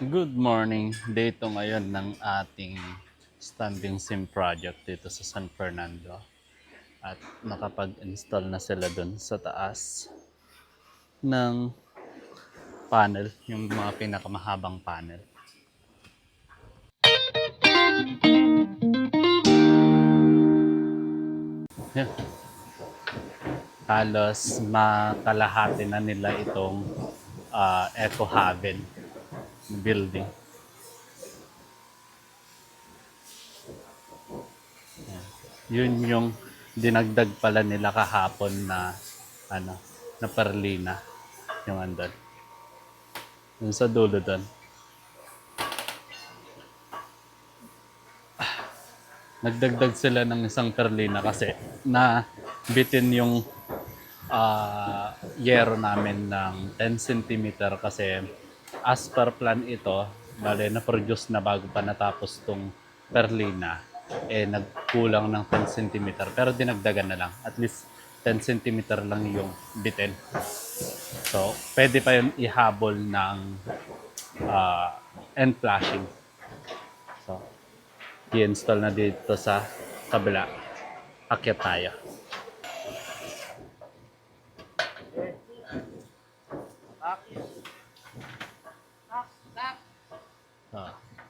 Good morning. Day ito ngayon ng ating standing seam project dito sa San Fernando. At nakapag-install na sila dun sa taas ng panel, yung mga pinakamahabang panel. Yan. Halos makalahati na nila itong Eco Haven building. Yun yung dinagdag pala nila kahapon na na perlina yung andun. Yung sa dulo doon. Nagdagdag sila ng isang perlina kasi na bitin yung yero namin ng 10 cm kasi as per plan ito, bale na-produce na bago pa natapos tong perlina, nagkulang ng 10 cm pero dinagdagan na lang. At least 10 cm lang yung bitin. So, pwede pa yun ihabol ng end flashing. So, i-install na dito sa kabila. Akyat tayo.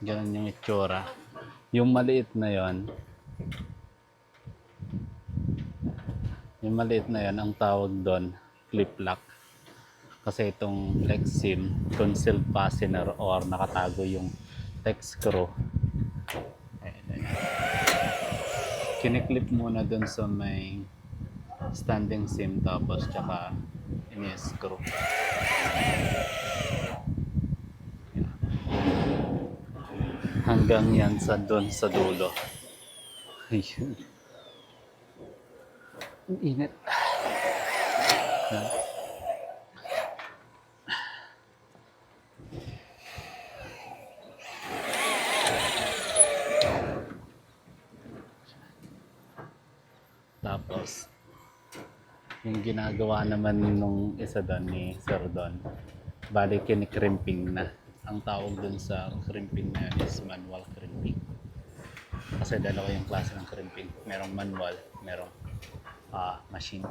Ganun yung itsura. Yung maliit na yon, ang tawag doon, clip lock. Kasi itong Lexim, concealed fastener or nakatago yung text screw. Kiniklip muna doon sa may standing seam tapos tsaka ini-screw. Hanggang yan sa doon sa dulo. Ayun. Ang init. Tapos, yung ginagawa naman nung isa doon ni Sir Don, bali kinikrimping na. Ang tawag dun sa crimping na yun is manual crimping. Kasi dalawa yung klase ng crimping. Merong manual, merong machine.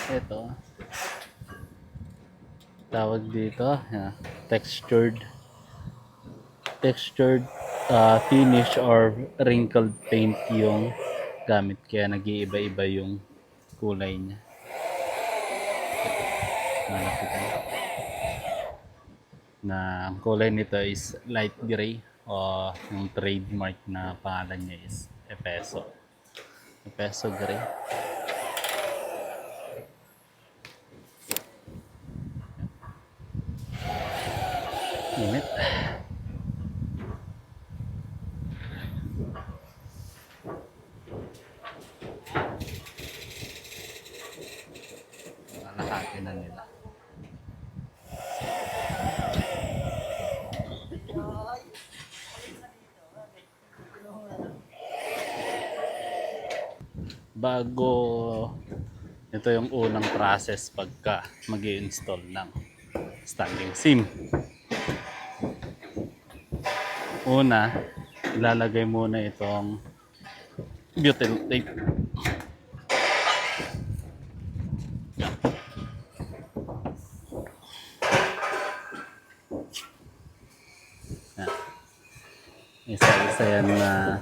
Ito, tawag dito, textured finish or wrinkled paint yung gamit, kaya nag-iiba-iba yung kulay niya. Malapitan na ang kulay nito is light gray, o yung trademark na pangalan niya is Epeso gray. Init. Malahati na nila. Bago, ito yung unang process pagka mag-i-install ng standing seam. Una, ilalagay muna itong butyl tape. Isa-isa yan na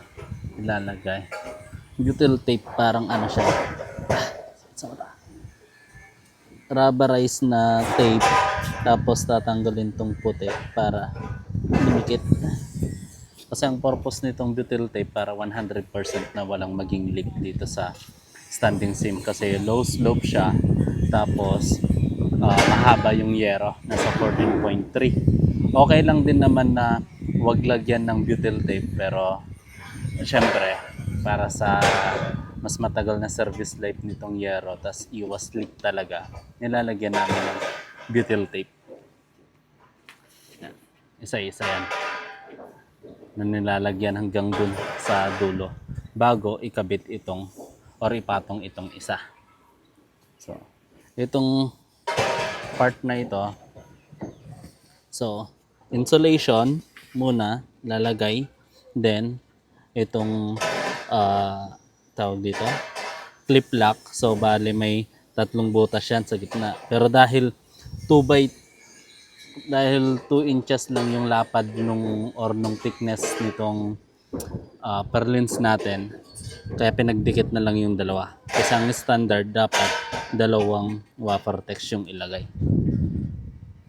ilalagay. Butyl tape parang ano siya, rubberized na tape, tapos tatanggalin tong puti para dumikit. Kasi ang purpose nitong butyl tape para 100% na walang maging leak dito sa standing seam, kasi low slope siya, tapos mahaba yung yero, nasa 14.3. Okay lang din naman na wag lagyan ng butyl tape, pero syempre para sa mas matagal na service life nitong yero, tas iwas leak talaga, nilalagyan namin ng butyl tape. Isa-isa yan na nilalagyan hanggang dun sa dulo bago ikabit itong or ipatong itong isa. So, itong part na ito, so, insulation muna lalagay, then itong tawag dito, clip lock. So, bali may tatlong butas yan sa gitna. Pero dahil 2 inches lang yung lapad nung thickness nitong purlins natin, kaya pinagdikit na lang yung dalawa. Kasi ang standard dapat dalawang Wafertex yung ilagay.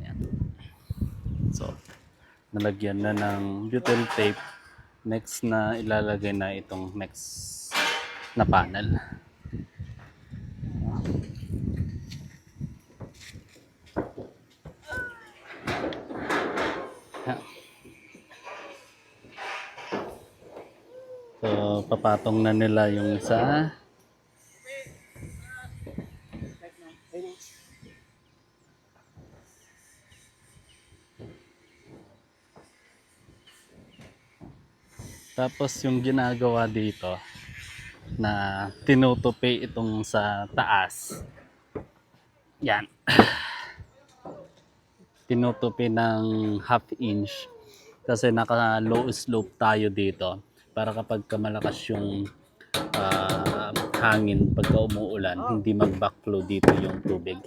Ayan. So, nalagyan na ng butyl tape. Next na ilalagay na itong next na panel. So, papatong na nila yung isa. Tapos yung ginagawa dito na tinutupi itong sa taas. Yan. Tinutupi ng 1/2 inch kasi naka low slope tayo dito para kapag malakas yung hangin pagka umuulan, hindi mag-backflow dito yung tubig.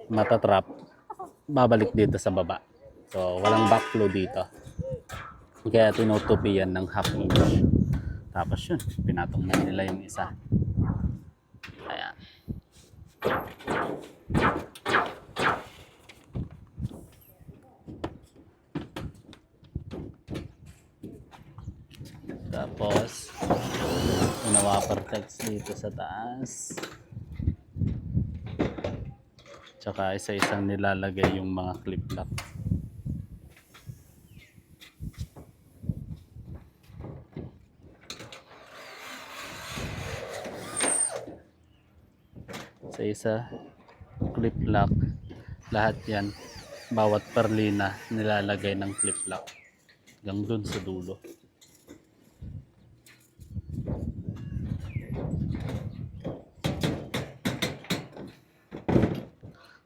Matatrap, babalik dito sa baba. So, walang backflow dito. Kaya tinutupi yan ng 1/2 inch. Tapos yun, pinatong na nila yung isa. Ayan. Tapos, Wafertex dito sa taas. Tsaka isa-isang nilalagay yung mga clip lock. Isa clip lock, lahat yan, bawat perlina nilalagay ng clip lock hanggang dun sa dulo.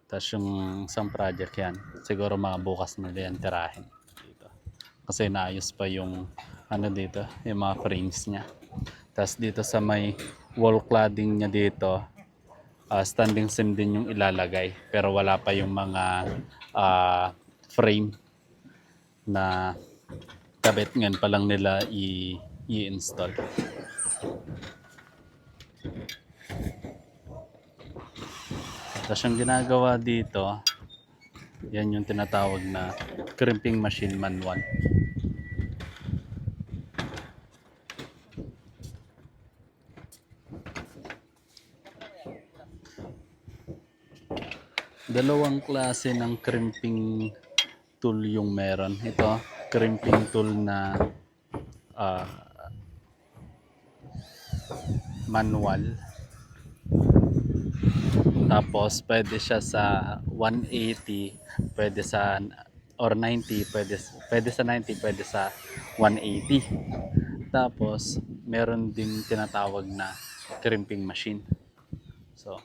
Tapos yung isang project yan, siguro mga bukas na yan tirahin dito kasi naayos pa yung ano dito, yung mga frames nya. Tapos dito sa may wall cladding nya dito, standing seam din yung ilalagay pero wala pa yung mga frame na kabit, ngayon pa lang nila i-install. Tapos yung ginagawa dito, yan yung tinatawag na crimping machine manual. Dalawang klase ng crimping tool yung meron. Ito, crimping tool na manual. Tapos pwede siya sa 180, pwede sa or 90, pwede sa 90, pwede sa 180. Tapos meron din tinatawag na crimping machine. So,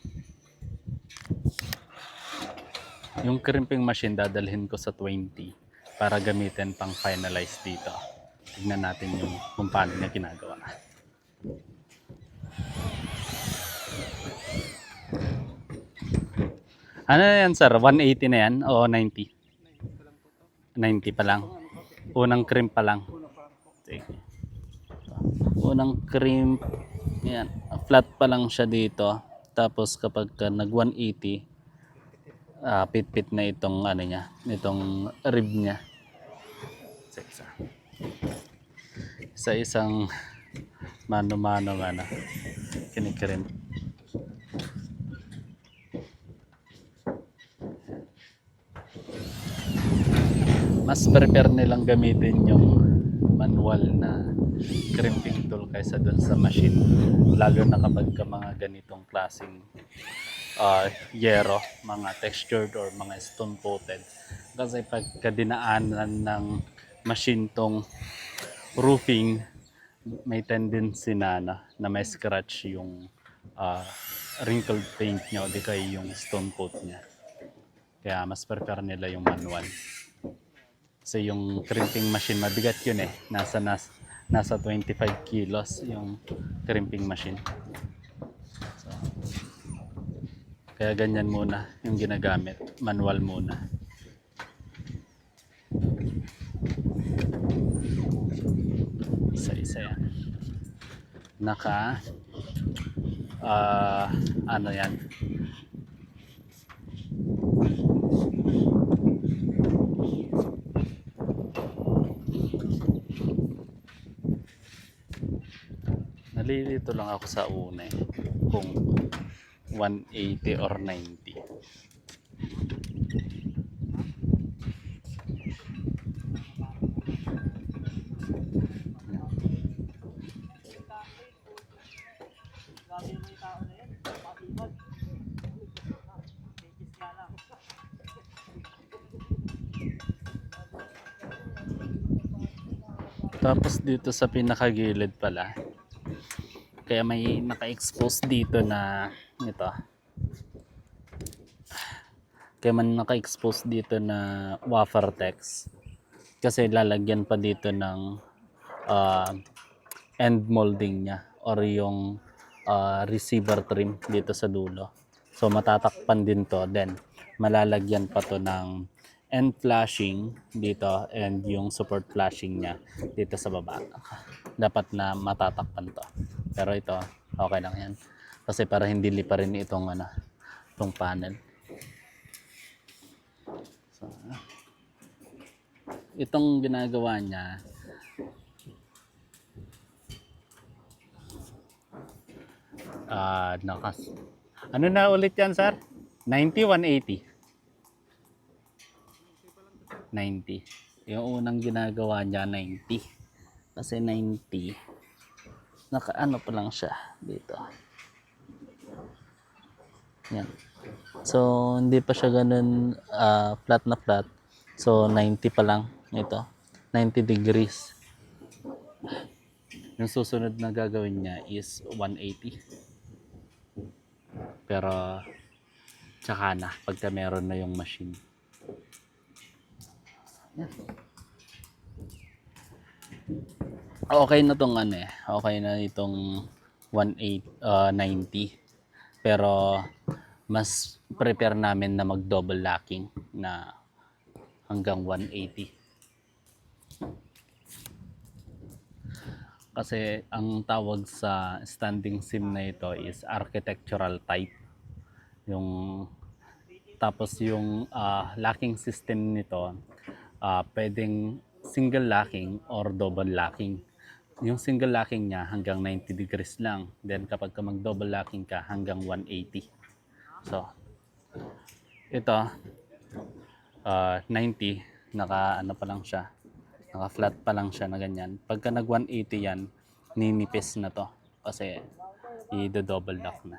yung crimping machine dadalhin ko sa 20 para gamitin pang finalize dito. Tignan natin yung kung paano niya ginagawa. Ano na yan sir? 180 na yan o 90? 90 pa lang. Unang crimp pa lang. Sige. Unang crimp. Yan. Flat pa lang siya dito. Tapos kapag nag 180, pit-pit na itong ano niya, itong rib niya. Sa isang mano-mano kinikrim. Mas prepare nilang gamitin yung manual na crimping tool kaysa dun sa machine. Lalo na kapag ka mga ganitong klaseng yero, mga textured or mga stone coated. Kasi pagka dinaanan ng machine tong roofing, may tendency na may scratch yung wrinkled paint niya o di kaya yung stone coat niya. Kaya mas prefer nila yung manual. Kasi yung crimping machine, mabigat yun eh. Nasa 25 kilos yung crimping machine. So, kaya ganyan muna yung ginagamit. Manual muna. Isa-isa yan. Ano yan? Nalilito lang ako sa una eh, kung 180 or 90. Tapos dito sa pinakagilid pala, kaya may naka-expose dito na ito. Kaya man naka-expose dito na wafer text. Kasi lalagyan pa dito ng end molding niya or yung receiver trim dito sa dulo. So matatakpan din to, then malalagyan pa to ng end flashing dito and yung support flashing niya dito sa baba. Dapat na matatakpan to. Pero ito, okay lang yan. Kasi para hindi liparin itong itong panel. So, itong ginagawa niya, ano na ulit yan, sir? 90, 180? 90. Yung unang ginagawa niya, 90. Kasi 90, naka-ano pa lang siya dito. Yan. So, hindi pa siya ganun flat na flat. So, 90 pa lang ito. 90 degrees. Yung susunod na gagawin niya is 180. Pero, tsaka na pagka meron na yung machine. Yan. Okay na tong okay na itong 90. Pero mas prepare namin na mag double locking na hanggang 180. Kasi ang tawag sa standing seam na ito is architectural type. Tapos yung locking system nito, pwedeng single locking or double locking. Yung single locking niya hanggang 90 degrees lang. Then kapag mag double locking ka hanggang 180. So, ito 90, naka pa lang siya. Naka flat pa lang siya na ganyan. Pagka nag 180 yan, ninipis na to kasi i-double lock na.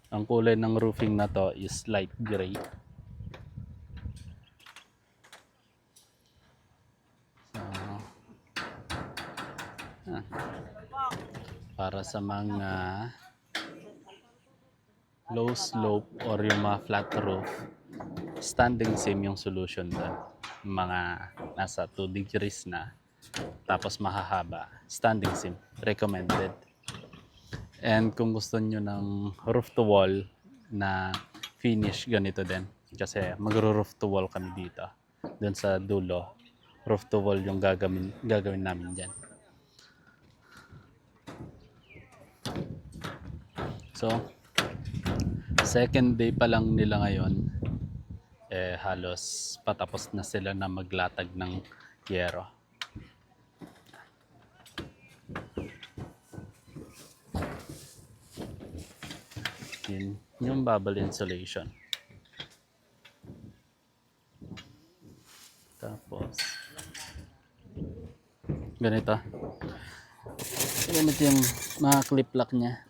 Ang kulay ng roofing na to is light gray. So, para sa mga low slope or yung mga flat roof, standing seam yung solution doon. Mga nasa 2 degrees na, tapos mahahaba, standing seam recommended. And kung gusto nyo ng roof to wall na finish, ganito din. Kasi magro-roof to wall kami dito. Doon sa dulo, roof to wall yung gagawin namin dyan. So, second day pa lang nila ngayon, halos patapos na sila na maglatag ng yero. Yun, yung bubble insulation. Ganito. Ganito yung mga clip lock niya.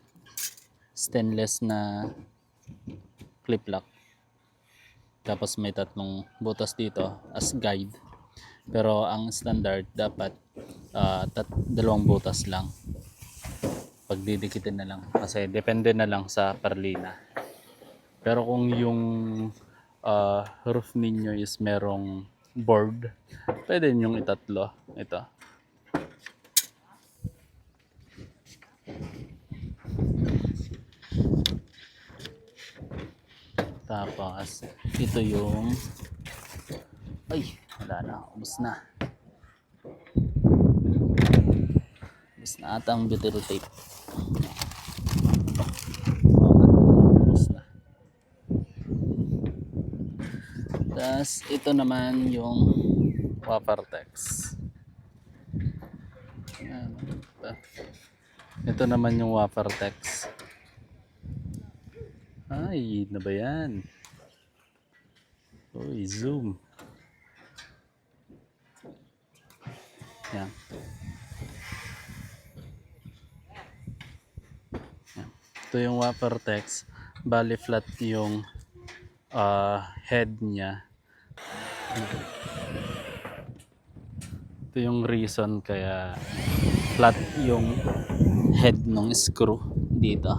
Stainless na clip lock. Tapos may tatlong butas dito as guide. Pero ang standard dapat dalawang butas lang. Pagdidikitin na lang. Kasi depende na lang sa perlina. Pero kung yung roof ninyo is merong board, pwede nyong itatlo. Ito. Tapos, ito yung wala na. Ubus na. Ubus na ata ang butyl tape. Ubus na. Tapos, ito naman yung Wapartex. Ito naman yung Wapartex. Ay, na ba yan? Uy, zoom. Yan. Yan. Ito yung Wapartex. Bali flat yung head niya. Ito yung reason kaya flat yung head ng screw dito.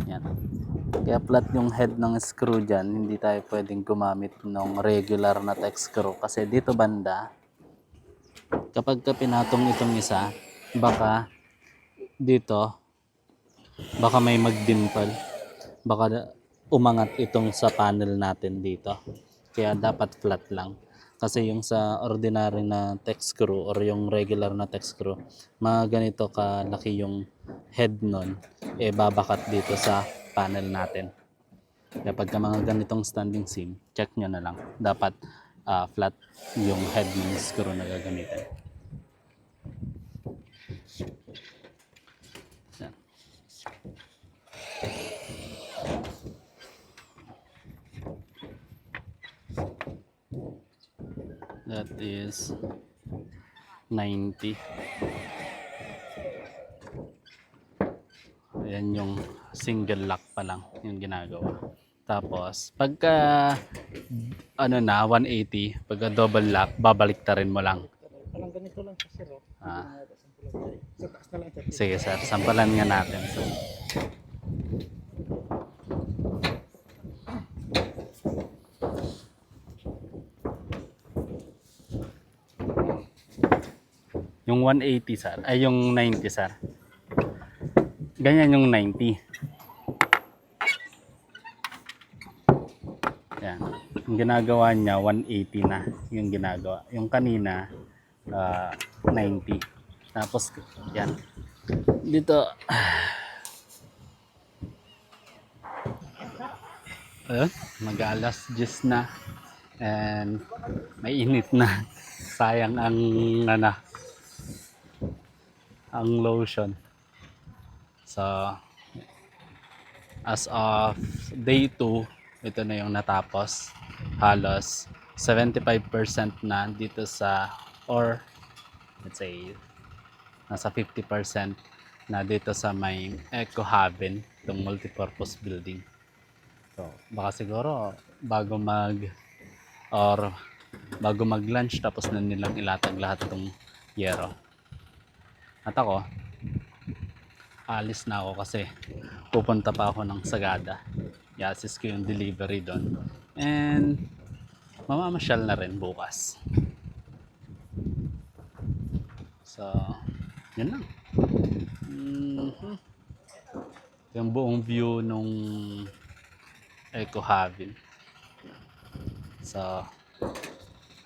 Yan. Kaya flat yung head ng screw dyan. Hindi tayo pwedeng gumamit ng regular na tech screw. Kasi dito banda, kapag pinatong itong isa, baka dito, baka may magdimple. Baka umangat itong sa panel natin dito. Kaya dapat flat lang. Kasi yung sa ordinary na tech screw or yung regular na tech screw, mga ganito kalaki yung head nun, babakat dito sa panel natin. Kaya pagka mga ganitong standing seam, check nyo na lang. Dapat flat yung head ng screw na gagamitin. Yan. That is 90. Ayan yung single lock pa lang yung ginagawa. Tapos pagka 180, pagka double lock, babaliktarin mo lang. Parang ganito lang kasi sir. Sa taas na lang ito. Sige sir, sampalan nga natin. Yung 180 sir, ay yung 90 sir. Ganyan yung 90. Yan. Yung ginagawa niya 180 na yung ginagawa. Yung kanina 90. Tapos yan. Dito mag-alas 10 na and may init na. Sayang ang ang lotion. So as of day 2, ito na yung natapos. Halos 75% na dito sa, or let's say nasa 50% na dito sa may Eco Haven, itong multipurpose building. So baka siguro bago mag lunch tapos na nilang ilatag lahat itong yero. At ako, alis na ako kasi pupunta pa ako ng Sagada. I-assist ko yung delivery doon. And mamamasyal na rin bukas. So, yun lang. Yung buong view nung Eco Haven. So,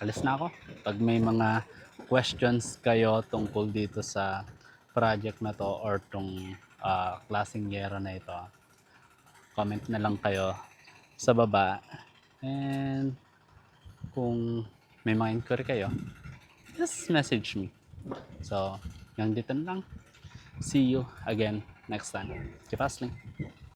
alis na ako. Pag may mga questions kayo tungkol dito sa project na to or tong klaseng yero na ito, comment na lang kayo sa baba. And kung may mga inquiry kayo, just message me. So, yung dito na lang. See you again next time. Keep hustling.